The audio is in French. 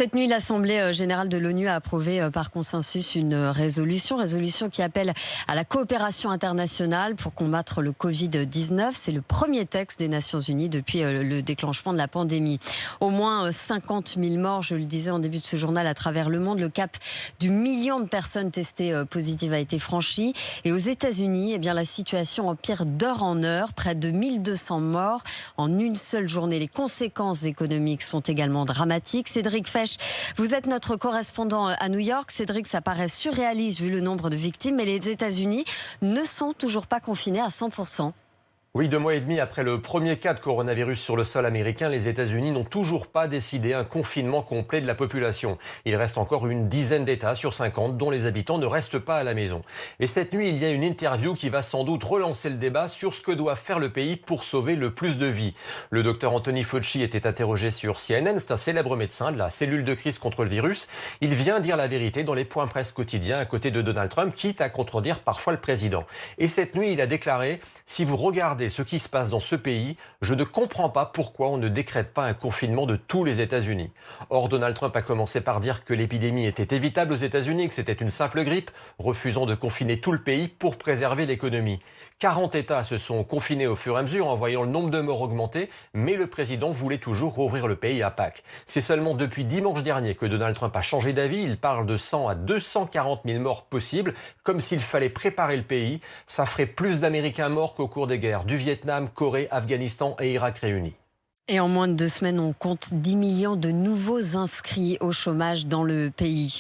Cette nuit, l'Assemblée générale de l'ONU a approuvé par consensus une résolution qui appelle à la coopération internationale pour combattre le Covid-19. C'est le premier texte des Nations Unies depuis le déclenchement de la pandémie. Au moins 50 000 morts, je le disais en début de ce journal, à travers le monde. Le cap du million de personnes testées positives a été franchi. Et aux États-Unis, la situation empire d'heure en heure. Près de 1200 morts en une seule journée. Les conséquences économiques sont également dramatiques. Cédric Fesch, vous êtes notre correspondant à New York. Cédric, ça paraît surréaliste vu le nombre de victimes, mais les États-Unis ne sont toujours pas confinés à 100%. Oui, 2 mois et demi après le premier cas de coronavirus sur le sol américain, les États-Unis n'ont toujours pas décidé un confinement complet de la population. Il reste encore une dizaine d'États sur 50 dont les habitants ne restent pas à la maison. Et cette nuit, il y a une interview qui va sans doute relancer le débat sur ce que doit faire le pays pour sauver le plus de vies. Le docteur Anthony Fauci était interrogé sur CNN, c'est un célèbre médecin de la cellule de crise contre le virus. Il vient dire la vérité dans les points presse quotidiens à côté de Donald Trump, quitte à contredire parfois le président. Et cette nuit, il a déclaré « Si vous regardez ce qui se passe dans ce pays, je ne comprends pas pourquoi on ne décrète pas un confinement de tous les États-Unis. » Or, Donald Trump a commencé par dire que l'épidémie était évitable aux États-Unis, que c'était une simple grippe, refusant de confiner tout le pays pour préserver l'économie. 40 États se sont confinés au fur et à mesure en voyant le nombre de morts augmenter, mais le président voulait toujours rouvrir le pays à Pâques. C'est seulement depuis dimanche dernier que Donald Trump a changé d'avis. Il parle de 100 à 240 000 morts possibles, comme s'il fallait préparer le pays. Ça ferait plus d'Américains morts qu'au cours des guerres du Vietnam, Corée, Afghanistan et Irak réunis. Et en moins de 2 semaines, on compte 10 millions de nouveaux inscrits au chômage dans le pays.